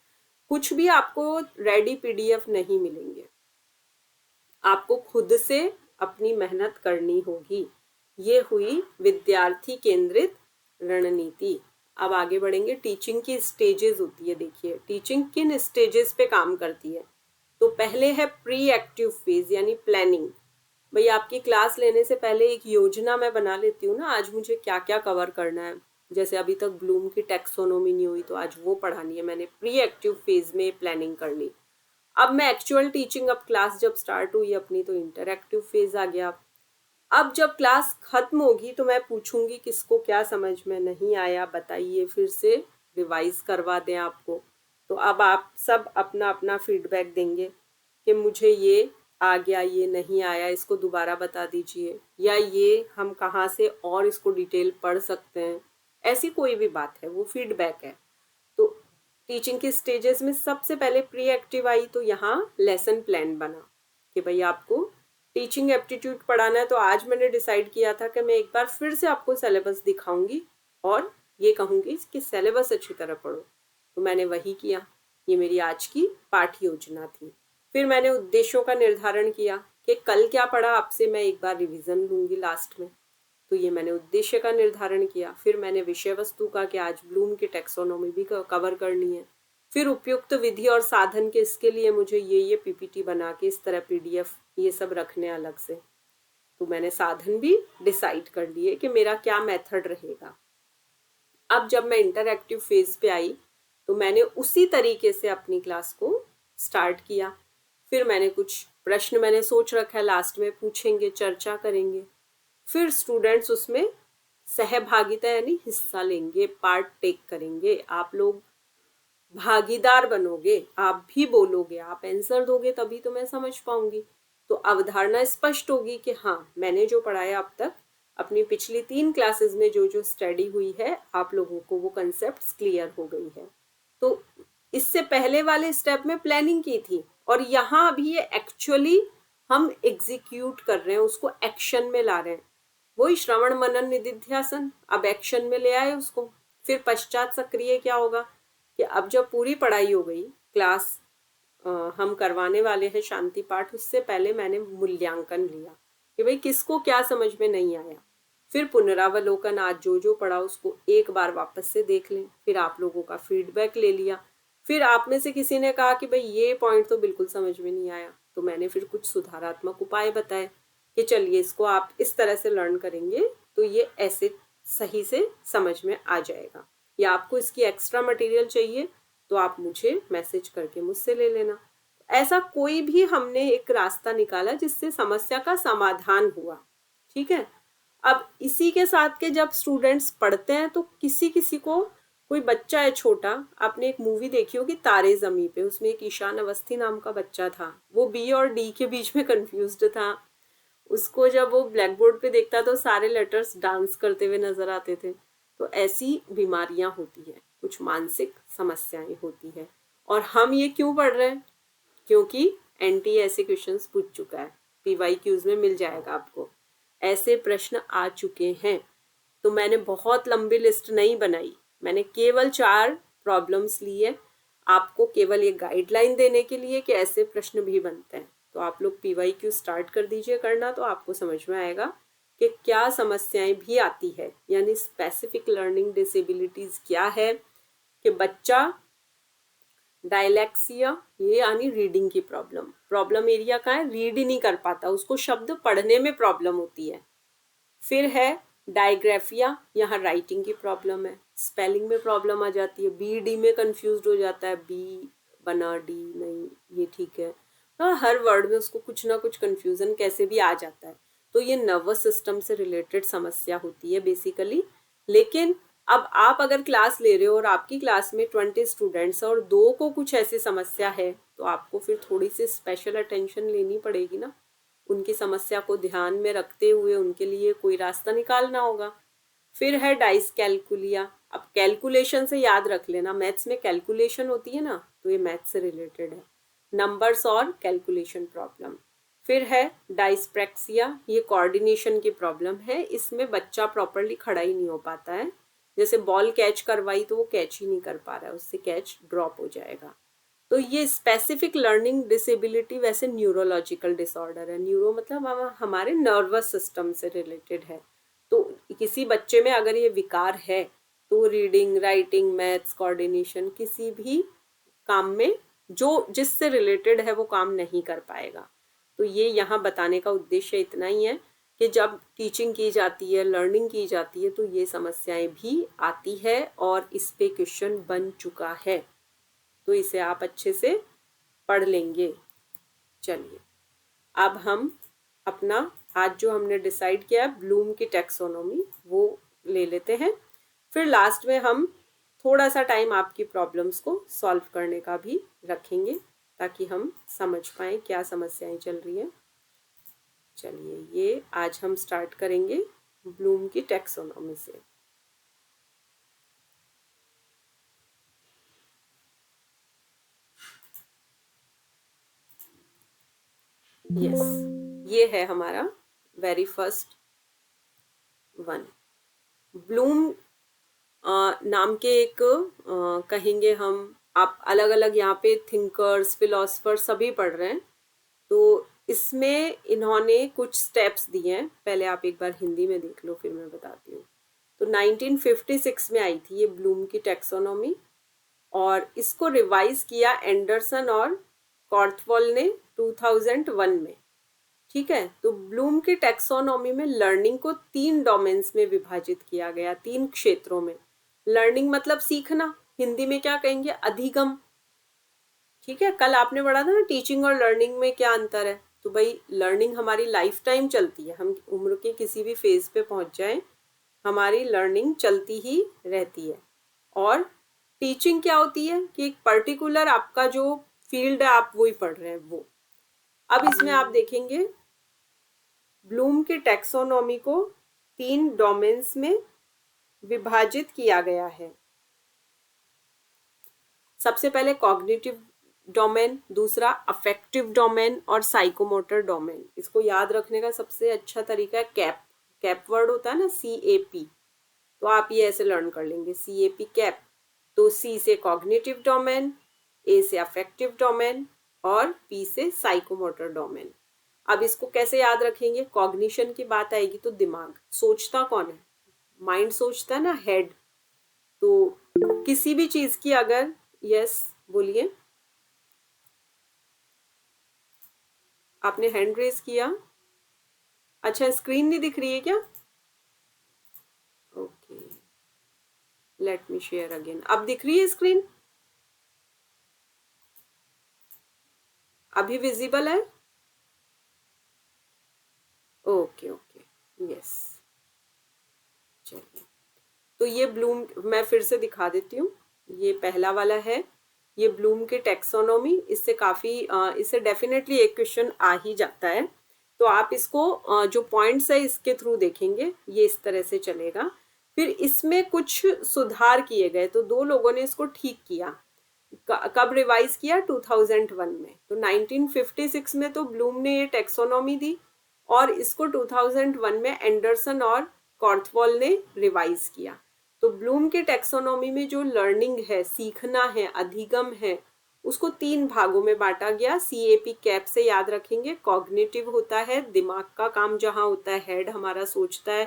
[SPEAKER 1] कुछ भी आपको रेडी PDF नहीं मिलेंगे, आपको खुद से अपनी मेहनत करनी होगी। ये हुई विद्यार्थी केंद्रित रणनीति। अब आगे बढ़ेंगे, टीचिंग की स्टेजेस होती है। देखिए टीचिंग किन स्टेजेस पे काम करती है। तो पहले है प्री एक्टिव फेज यानी प्लानिंग। भाई आपकी क्लास लेने से पहले एक योजना मैं बना लेती हूँ ना, आज मुझे क्या क्या कवर करना है। जैसे अभी तक ब्लूम की टैक्सोनॉमी नहीं हुई तो आज वो पढ़ानी है, मैंने प्री एक्टिव फेज में प्लानिंग कर ली। अब मैं एक्चुअल टीचिंग, अब क्लास जब स्टार्ट हुई अपनी तो इंटरएक्टिव फेज आ गया। अब जब क्लास खत्म होगी तो मैं पूछूंगी किसको क्या समझ में नहीं आया बताइए, फिर से रिवाइज करवा दें आपको। तो अब आप सब अपना अपना फीडबैक देंगे कि मुझे ये आ गया, ये नहीं आया, इसको दोबारा बता दीजिए, या ये हम कहाँ से और इसको डिटेल पढ़ सकते हैं। ऐसी कोई भी बात है, वो फीडबैक है। तो टीचिंग के स्टेजेस में सबसे पहले प्री एक्टिव आई, तो यहाँ लेसन प्लान बना कि भाई आपको टीचिंग एप्टीट्यूड पढ़ाना है। तो आज मैंने डिसाइड किया था कि मैं एक बार फिर से आपको सिलेबस दिखाऊंगी और ये कहूंगी कि सिलेबस अच्छी तरह पढ़ो। तो मैंने वही किया, ये मेरी आज की पाठ योजना थी। फिर मैंने उद्देश्यों का निर्धारण किया कि कल क्या पढ़ा आपसे मैं एक बार रिवीजन लूंगी लास्ट में। तो ये मैंने उद्देश्य का निर्धारण किया। फिर मैंने विषय वस्तु का कि आज ब्लूम की टैक्सोनॉमी भी कवर करनी है। फिर उपयुक्त विधि और साधन के इसके लिए मुझे ये पीपीटी बना के इस तरह पीडीएफ ये सब रखने अलग से। तो मैंने साधन भी डिसाइड कर लिए कि मेरा क्या मेथड रहेगा। अब जब मैं इंटरएक्टिव फेज पे आई तो मैंने उसी तरीके से अपनी क्लास को स्टार्ट किया। फिर मैंने कुछ प्रश्न मैंने सोच रखा है लास्ट में पूछेंगे, चर्चा करेंगे। फिर स्टूडेंट्स उसमें सहभागिता यानी हिस्सा लेंगे, पार्ट टेक करेंगे। आप लोग भागीदार बनोगे, आप भी बोलोगे, आप आंसर दोगे तभी तो मैं समझ पाऊंगी। तो अवधारणा स्पष्ट होगी कि हाँ मैंने जो पढ़ाया अब तक अपनी पिछली 3 क्लासेस में जो जो स्टडी हुई है आप लोगों को वो कंसेप्ट क्लियर हो गई है। तो इससे पहले वाले स्टेप में प्लानिंग की थी और यहाँ अभी ये एक्चुअली हम एग्जीक्यूट कर रहे हैं, उसको एक्शन में ला रहे हैं। वही श्रवण मनन निधिध्यासन अब एक्शन में ले आए उसको। फिर पश्चात सक्रिय क्या होगा कि अब जब पूरी पढ़ाई हो गई, क्लास हम करवाने वाले हैं शांति पाठ, उससे पहले मैंने मूल्यांकन लिया कि भाई किसको क्या समझ में नहीं आया। फिर पुनरावलोकन, आज जो जो पढ़ा उसको एक बार वापस से देख लें। फिर आप लोगों का फीडबैक ले लिया। फिर आप में से किसी ने कहा कि भाई ये पॉइंट तो बिल्कुल समझ में नहीं आया, तो मैंने फिर कुछ सुधारात्मक उपाय बताए कि चलिए इसको आप इस तरह से लर्न करेंगे तो ये ऐसे सही से समझ में आ जाएगा। या आपको इसकी एक्स्ट्रा मटेरियल चाहिए तो आप मुझे मैसेज करके मुझसे ले लेना। ऐसा कोई भी हमने एक रास्ता निकाला जिससे समस्या का समाधान हुआ। ठीक है। अब इसी के साथ के जब स्टूडेंट्स पढ़ते हैं तो किसी किसी को, कोई बच्चा है छोटा, आपने एक मूवी देखी होगी तारे जमी पे, उसमें एक ईशान अवस्थी नाम का बच्चा था, वो बी और डी के बीच में कंफ्यूज्ड था। उसको जब वो ब्लैक बोर्ड पे देखता तो सारे लेटर्स डांस करते हुए नजर आते थे। तो ऐसी बीमारियां होती है, कुछ मानसिक समस्याएं होती है। और हम ये क्यों पढ़ रहे हैं? क्योंकि एनटी ऐसे क्वेश्चंस पूछ चुका है, पीवाईक्यूज में मिल जाएगा आपको, ऐसे प्रश्न आ चुके हैं। तो मैंने बहुत लंबी लिस्ट नहीं बनाई, मैंने केवल 4 प्रॉब्लम्स ली है आपको केवल ये गाइडलाइन देने के लिए कि ऐसे प्रश्न भी बनते हैं। तो आप लोग पीवाईक्यू स्टार्ट कर दीजिए करना, तो आपको समझ में आएगा कि क्या समस्याएं भी आती है, यानी स्पेसिफिक लर्निंग डिसेबिलिटीज क्या है। कि बच्चा डायलैक्सिया, ये यानी रीडिंग की प्रॉब्लम एरिया का है, रीड ही नहीं कर पाता, उसको शब्द पढ़ने में प्रॉब्लम होती है। फिर है डायग्राफिया, यहाँ राइटिंग की प्रॉब्लम है, स्पेलिंग में प्रॉब्लम आ जाती है, बी डी में कंफ्यूज हो जाता है, बी बना डी नहीं, ये ठीक है। तो हर वर्ड में उसको कुछ ना कुछ कंफ्यूजन कैसे भी आ जाता है। तो ये नर्वस सिस्टम से रिलेटेड समस्या होती है बेसिकली। लेकिन अब आप अगर क्लास ले रहे हो और आपकी क्लास में 20 स्टूडेंट्स और 2 को कुछ ऐसी समस्या है तो आपको फिर थोड़ी सी स्पेशल अटेंशन लेनी पड़ेगी ना, उनकी समस्या को ध्यान में रखते हुए उनके लिए कोई रास्ता निकालना होगा। फिर है डाइस कैलकुलिया। अब कैलकुलेशन से याद रख लेना, मैथ्स में कैलकुलेशन होती है ना, तो ये मैथ्स से रिलेटेड है, नंबर्स और कैलकुलेशन प्रॉब्लम। फिर है डाइसप्रैक्सिया, ये कोऑर्डिनेशन की प्रॉब्लम है, इसमें बच्चा प्रॉपरली खड़ा ही नहीं हो पाता है, जैसे बॉल कैच करवाई तो वो कैच ही नहीं कर पा रहा है, उससे कैच ड्रॉप हो जाएगा। तो ये स्पेसिफिक लर्निंग डिसेबिलिटी वैसे न्यूरोलॉजिकल डिसऑर्डर है, न्यूरो मतलब हमारे नर्वस सिस्टम से रिलेटेड है। तो किसी बच्चे में अगर ये विकार है तो रीडिंग, राइटिंग, मैथ्स, कोऑर्डिनेशन किसी भी काम में जो जिससे रिलेटेड है वो काम नहीं कर पाएगा। तो ये यहाँ बताने का उद्देश्य इतना ही है कि जब टीचिंग की जाती है, लर्निंग की जाती है, तो ये समस्याएं भी आती है और इस पे क्वेश्चन बन चुका है, तो इसे आप अच्छे से पढ़ लेंगे। चलिए अब हम अपना आज जो हमने डिसाइड किया है ब्लूम की टैक्सोनॉमी वो ले लेते हैं। फिर लास्ट में हम थोड़ा सा टाइम आपकी प्रॉब्लम्स को सॉल्व करने का भी रखेंगे ताकि हम समझ पाएँ क्या समस्याएं चल रही हैं। चलिए ये आज हम स्टार्ट करेंगे ब्लूम की टैक्सोनॉमी से। यस, ये है हमारा वेरी फर्स्ट वन। ब्लूम नाम के एक कहेंगे हम, आप अलग अलग यहाँ पे थिंकर्स, फिलोसफर्स सभी पढ़ रहे हैं, तो इसमें इन्होंने कुछ स्टेप्स दिए हैं। पहले आप एक बार हिंदी में देख लो फिर मैं बताती हूँ। तो 1956 में आई थी ये ब्लूम की टैक्सोनॉमी और इसको रिवाइज किया एंडरसन और कॉर्थवॉल ने 2001 में। ठीक है, तो ब्लूम की टैक्सोनॉमी में लर्निंग को 3 डोमेन्स में विभाजित किया गया, 3 क्षेत्रों में। लर्निंग मतलब सीखना, हिंदी में क्या कहेंगे, अधिगम। ठीक है, कल आपने पढ़ा था ना टीचिंग और लर्निंग में क्या अंतर है। तो भाई लर्निंग हमारी लाइफ टाइम चलती है, हम उम्र के किसी भी फेज पे पहुंच जाएं, हमारी लर्निंग चलती ही रहती है। और टीचिंग क्या होती है कि एक पर्टिकुलर आपका जो फील्ड है आप वही पढ़ रहे हैं वो। अब इसमें आप देखेंगे ब्लूम की टैक्सोनॉमी को 3 डोमेन्स में विभाजित किया गया है। सबसे पहले कॉग्निटिव डोमेन, दूसरा अफेक्टिव डोमेन और साइकोमोटर डोमेन। इसको याद रखने का सबसे अच्छा तरीका है कैप। कैप वर्ड होता है ना, CAP, तो आप ये ऐसे लर्न कर लेंगे, CAP कैप। तो C से कॉग्निटिव डोमेन, A से अफेक्टिव डोमेन और P से साइकोमोटर डोमेन। अब इसको कैसे याद रखेंगे, कॉग्निशन की बात आएगी तो दिमाग, सोचता कौन है, माइंड सोचता है ना, हेड। तो किसी भी चीज की अगर, यस बोलिए, आपने हैंड रेज किया, अच्छा स्क्रीन नहीं दिख रही है क्या, okay let me share again. अब दिख रही है स्क्रीन, अभी विजिबल है, ओके ओके यस। चलिए तो ये ब्लूम, मैं फिर से दिखा देती हूँ, ये पहला वाला है, ये ब्लूम के टैक्सोनॉमी। इससे काफ़ी इससे डेफिनेटली एक क्वेश्चन आ ही जाता है। तो आप इसको जो पॉइंट्स है इसके थ्रू देखेंगे, ये इस तरह से चलेगा। फिर इसमें कुछ सुधार किए गए, तो 2 लोगों ने इसको ठीक किया। कब रिवाइज किया, 2001 में। तो 1956 में तो ब्लूम ने ये टैक्सोनॉमी दी और इसको 2001 में एंडरसन और कॉर्थवॉल ने रिवाइज किया। तो ब्लूम के टैक्सोनॉमी में जो लर्निंग है, सीखना है, अधिगम है, उसको 3 भागों में बांटा गया। CAP कैप से याद रखेंगे, कॉग्निटिव होता है, दिमाग का काम जहाँ होता है, हेड हमारा सोचता है।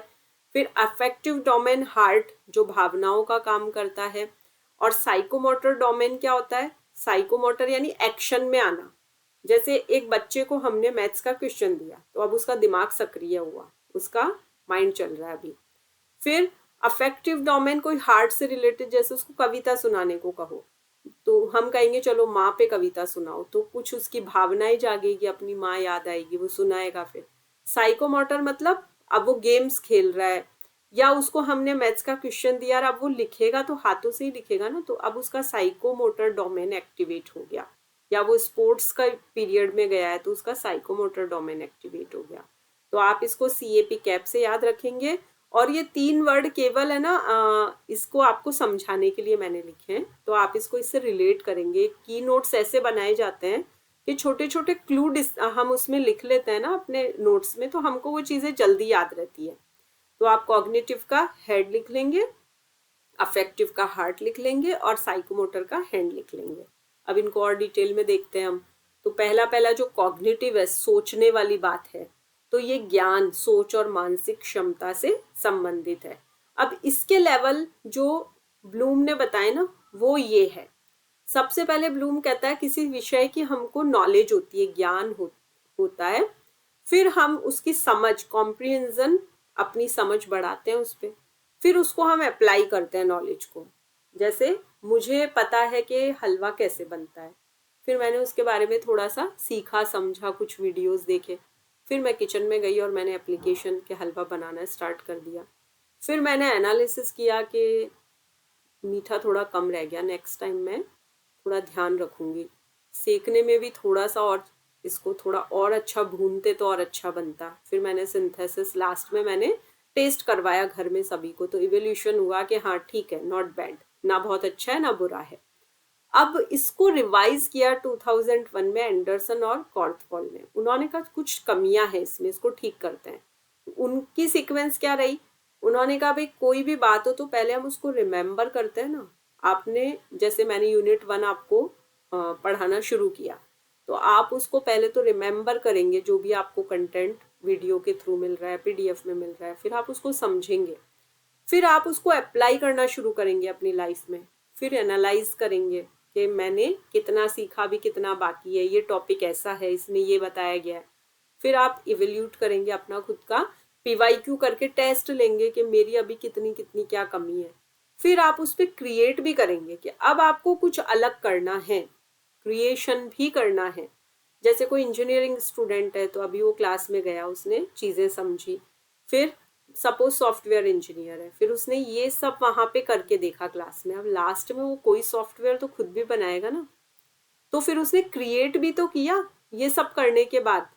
[SPEAKER 1] फिर अफेक्टिव डोमेन, हार्ट जो भावनाओं का काम करता है। और साइकोमोटर डोमेन क्या होता है, साइकोमोटर यानी एक्शन में आना। जैसे एक बच्चे को हमने मैथ्स का क्वेश्चन दिया तो अब उसका दिमाग सक्रिय हुआ, उसका माइंड चल रहा है अभी। फिर अफेक्टिव डोमेन कोई हार्ट से रिलेटेड, जैसे उसको कविता सुनाने को कहो तो हम कहेंगे चलो माँ पे कविता सुनाओ, तो कुछ उसकी भावनाएं जागेगी, अपनी माँ याद आएगी, वो सुनाएगा। फिर साइकोमोटर मतलब अब वो गेम्स खेल रहा है, या उसको हमने मैथ्स का क्वेश्चन दिया और अब वो लिखेगा तो हाथों से ही लिखेगा ना, तो अब उसका साइकोमोटर डोमेन एक्टिवेट हो गया। या वो स्पोर्ट्स का पीरियड में गया है तो उसका साइकोमोटर डोमेन एक्टिवेट हो गया। तो आप इसको CAP कैप से याद रखेंगे। और ये 3 वर्ड केवल है ना, इसको आपको समझाने के लिए मैंने लिखे हैं, तो आप इसको इससे रिलेट करेंगे। की नोट्स ऐसे बनाए जाते हैं कि छोटे छोटे क्लू हम उसमें लिख लेते हैं ना अपने नोट्स में, तो हमको वो चीज़ें जल्दी याद रहती है। तो आप कॉग्निटिव का हेड लिख लेंगे, अफेक्टिव का हार्ट लिख लेंगे और साइकोमोटर का हैंड लिख लेंगे। अब इनको और डिटेल में देखते हैं हम। तो पहला पहला जो कॉग्निटिव है, सोचने वाली बात है, तो ये ज्ञान, सोच और मानसिक क्षमता से संबंधित है। अब इसके लेवल जो ब्लूम ने बताए ना वो ये है। सबसे पहले ब्लूम कहता है किसी विषय की हमको नॉलेज होती है, ज्ञान होता है, फिर हम उसकी समझ, कॉम्प्रिहेंशन, अपनी समझ बढ़ाते हैं उस पर, फिर उसको हम अप्लाई करते हैं नॉलेज को। जैसे मुझे पता है कि हलवा कैसे बनता है, फिर मैंने उसके बारे में थोड़ा सा सीखा, समझा, कुछ वीडियोस देखे, फिर मैं किचन में गई और मैंने एप्लीकेशन के हलवा बनाना स्टार्ट कर दिया। फिर मैंने एनालिसिस किया कि मीठा थोड़ा कम रह गया, नेक्स्ट टाइम मैं थोड़ा ध्यान रखूंगी, सेकने में भी थोड़ा सा और इसको थोड़ा और अच्छा भूनते तो और अच्छा बनता। फिर मैंने सिंथेसिस, लास्ट में मैंने टेस्ट करवाया घर में सभी को, तो इवोल्यूशन हुआ कि हाँ ठीक है, नॉट बैड, ना बहुत अच्छा है ना बुरा है। अब इसको रिवाइज किया 2001 में एंडरसन और कॉर्थवॉल ने। उन्होंने कहा कुछ कमियां हैं इसमें, इसको ठीक करते हैं। उनकी सीक्वेंस क्या रही, उन्होंने कहा भाई कोई भी बात हो तो पहले हम उसको रिमेम्बर करते हैं ना। आपने, जैसे मैंने यूनिट 1 आपको पढ़ाना शुरू किया, तो आप उसको पहले तो रिमेम्बर करेंगे, जो भी आपको कंटेंट वीडियो के थ्रू मिल रहा है, पीडीएफ में मिल रहा है, फिर आप उसको समझेंगे, फिर आप उसको अप्लाई करना शुरू करेंगे अपनी लाइफ में, फिर एनालाइज करेंगे कि मैंने कितना सीखा, भी कितना बाकी है, ये टॉपिक ऐसा है, इसमें ये बताया गया है। फिर आप इवेल्यूट करेंगे अपना खुद का, पीवाईक्यू करके टेस्ट लेंगे कि मेरी अभी कितनी कितनी क्या कमी है। फिर आप उस पर क्रिएट भी करेंगे कि अब आपको कुछ अलग करना है, क्रिएशन भी करना है। जैसे कोई इंजीनियरिंग स्टूडेंट है, तो अभी वो क्लास में गया, उसने चीज़ें समझी, फिर सपोज सॉफ्टवेयर इंजीनियर है, फिर उसने ये सब वहां पे करके देखा क्लास में, अब लास्ट में वो कोई सॉफ्टवेयर तो खुद भी बनाएगा ना, तो फिर उसने क्रिएट भी तो किया ये सब करने के बाद।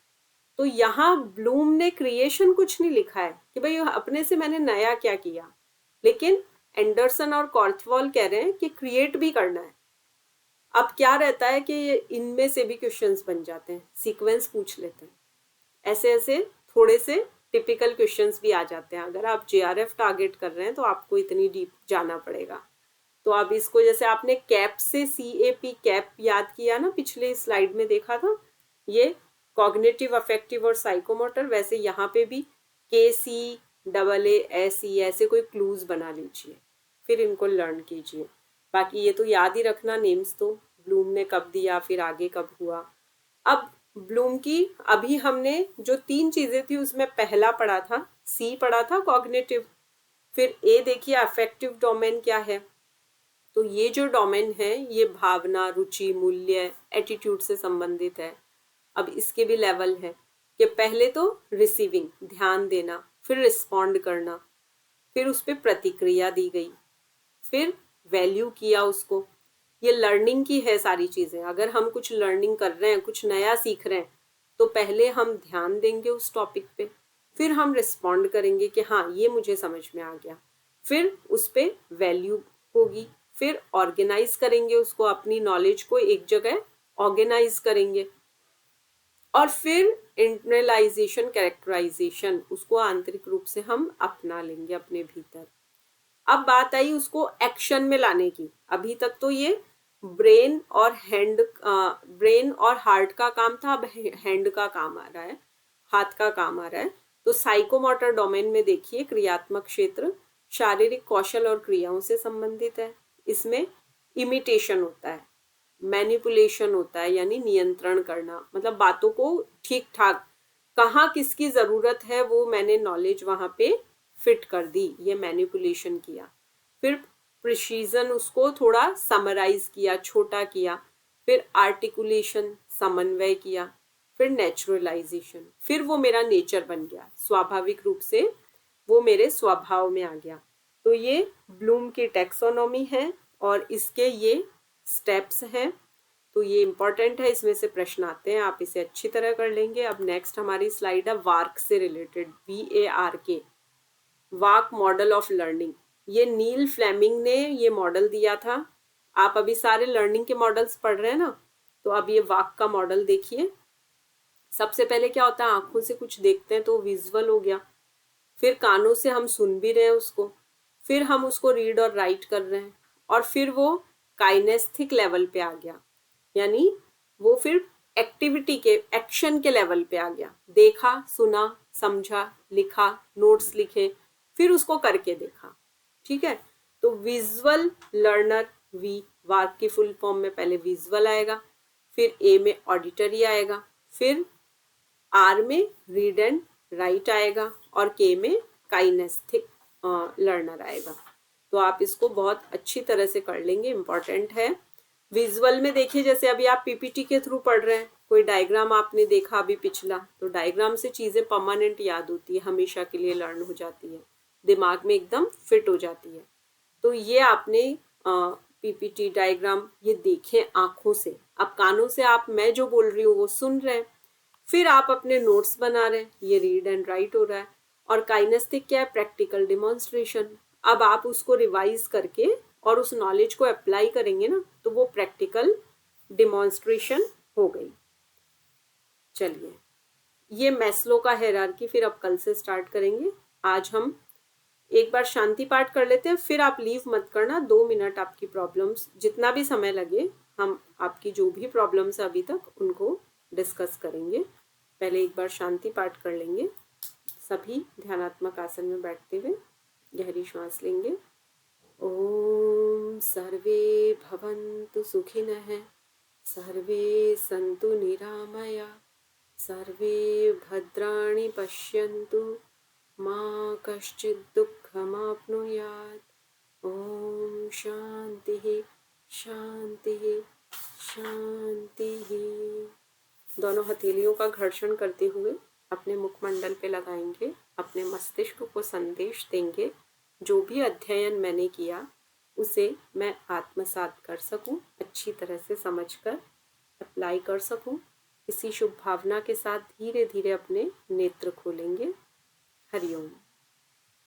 [SPEAKER 1] तो यहाँ ब्लूम ने क्रिएशन कुछ नहीं लिखा है कि भाई अपने से मैंने नया क्या किया, लेकिन एंडरसन और कॉर्थवॉल कह रहे हैं कि क्रिएट भी करना है। अब क्या रहता है कि इनमें से भी क्वेश्चंस बन जाते हैं, सीक्वेंस पूछ लेते हैं, ऐसे ऐसे थोड़े से टिपिकल क्वेश्चंस भी आ जाते हैं। अगर आप जेआरएफ टारगेट कर रहे हैं तो आपको इतनी डीप जाना पड़ेगा। तो अब इसको, जैसे आपने कैप से CAP कैप याद किया ना, पिछले स्लाइड में देखा था, ये कॉग्निटिव, अफेक्टिव और साइकोमोटर, वैसे यहाँ पे भी KCAASE ऐसे कोई क्लूज बना लीजिए, फिर इनको लर्न कीजिए। बाकी ये तो याद ही रखना, नेम्स तो ब्लूम ने कब दिया, फिर आगे कब हुआ। अब ब्लूम की अभी हमने जो 3 चीजें थी उसमें पहला पढ़ा था, C पढ़ा था कॉग्निटिव, फिर A देखिए अफेक्टिव डोमेन क्या है। तो ये जो डोमेन है ये भावना, रुचि, मूल्य, एटीट्यूड से संबंधित है। अब इसके भी लेवल है कि पहले तो रिसीविंग, ध्यान देना, फिर रिस्पॉन्ड करना, फिर उस पर प्रतिक्रिया दी गई, फिर वैल्यू किया उसको। ये लर्निंग की है सारी चीजें। अगर हम कुछ लर्निंग कर रहे हैं, कुछ नया सीख रहे हैं, तो पहले हम ध्यान देंगे उस टॉपिक पे, फिर हम रिस्पॉन्ड करेंगे कि हाँ ये मुझे समझ में आ गया, फिर उस पर वैल्यू होगी, फिर ऑर्गेनाइज करेंगे उसको, अपनी नॉलेज को एक जगह ऑर्गेनाइज करेंगे, और फिर इंटरनलाइजेशन, कैरेक्टराइजेशन, उसको आंतरिक रूप से हम अपना लेंगे अपने भीतर। अब बात आई उसको एक्शन में लाने की। अभी तक तो ये ब्रेन और ब्रेन और हार्ट का काम था, अब हैंड का काम आ रहा है, हाथ का काम आ रहा है। तो साइकोमोटर डोमेन में देखिए, क्रियात्मक क्षेत्र शारीरिक कौशल और क्रियाओं से संबंधित है। इसमें इमिटेशन होता है, मैनिपुलेशन होता है, यानी नियंत्रण करना, मतलब बातों को ठीक ठाक, कहाँ किसकी जरूरत है वो मैंने नॉलेज वहां पे फिट कर दी, ये मैनिपुलेशन किया। फिर प्रिसीजन, उसको थोड़ा समराइज किया, छोटा किया। फिर आर्टिकुलेशन, समन्वय किया। फिर नेचुरलाइजेशन, फिर वो मेरा नेचर बन गया, स्वाभाविक रूप से वो मेरे स्वभाव में आ गया। तो ये ब्लूम की टैक्सोनॉमी है और इसके ये स्टेप्स हैं। तो ये इंपॉर्टेंट है, इसमें से प्रश्न आते हैं, आप इसे अच्छी तरह कर लेंगे। अब नेक्स्ट हमारी स्लाइड है वार्क से related, VARK, walk model of learning. ये नील फ्लेमिंग ने ये मॉडल दिया था। आप अभी सारे लर्निंग के मॉडल्स पढ़ रहे हैं ना, तो अब ये वाक का मॉडल देखिए। सबसे पहले क्या होता है, आंखों से कुछ देखते हैं तो विजुअल हो गया, फिर कानों से हम सुन भी रहे हैं उसको, फिर हम उसको रीड और राइट कर रहे हैं, और फिर वो काइनेस्थेटिक लेवल पे आ गया, यानी वो फिर एक्टिविटी के, एक्शन के लेवल पे आ गया। देखा, सुना, समझा, लिखा, नोट्स लिखे, फिर उसको करके देखा। ठीक है, तो विजुअल लर्नर, वी, वाक की फुल फॉर्म में पहले विजुअल आएगा, फिर ए में ऑडिटरी आएगा, फिर आर में रीड एंड राइट आएगा और के में काइनेस्थेटिक लर्नर आएगा। तो आप इसको बहुत अच्छी तरह से कर लेंगे, इम्पॉर्टेंट है। विजुअल में देखिए, जैसे अभी आप पीपीटी के थ्रू पढ़ रहे हैं, कोई डायग्राम आपने देखा अभी पिछला, तो डायग्राम से चीजें परमानेंट याद होती है, हमेशा के लिए लर्न हो जाती है, दिमाग में एकदम फिट हो जाती है। तो ये आपने पीपीटी डायग्राम ये देखें आंखों से, अब कानों से आप मैं जो बोल रही हूँ वो सुन रहे हैं, फिर आप अपने नोट्स बना रहे हैं, ये रीड एंड राइट हो रहा है। और काइनेस्टिक क्या है? Practical demonstration. अब आप उसको रिवाइज करके और उस नॉलेज को अप्लाई करेंगे ना, तो वो प्रैक्टिकल डिमॉन्स्ट्रेशन हो गई। चलिए, ये मैस्लो का हायरार्की फिर अब कल से स्टार्ट करेंगे। आज हम एक बार शांति पाठ कर लेते हैं, फिर आप लीव मत करना, 2 मिनट आपकी प्रॉब्लम्स, जितना भी समय लगे हम आपकी जो भी प्रॉब्लम्स अभी तक उनको डिस्कस करेंगे। पहले एक बार शांति पाठ कर लेंगे, सभी ध्यानात्मक आसन में बैठते हुए गहरी श्वास लेंगे। ओम सर्वे भवन्तु सुखिनः, सर्वे सन्तु निरामया, सर्वे भद्राणि पश्यन्तु, मा कश्चित् दुःखमाप्नुयात्। ओम शांतिः शांतिः शांतिः। दोनों हथेलियों का घर्षण करते हुए अपने मुखमंडल पे लगाएंगे, अपने मस्तिष्क को संदेश देंगे, जो भी अध्ययन मैंने किया उसे मैं आत्मसात कर सकूं, अच्छी तरह से समझकर अप्लाई कर सकूं। इसी शुभ भावना के साथ धीरे धीरे अपने नेत्र खोलेंगे। हरिओम।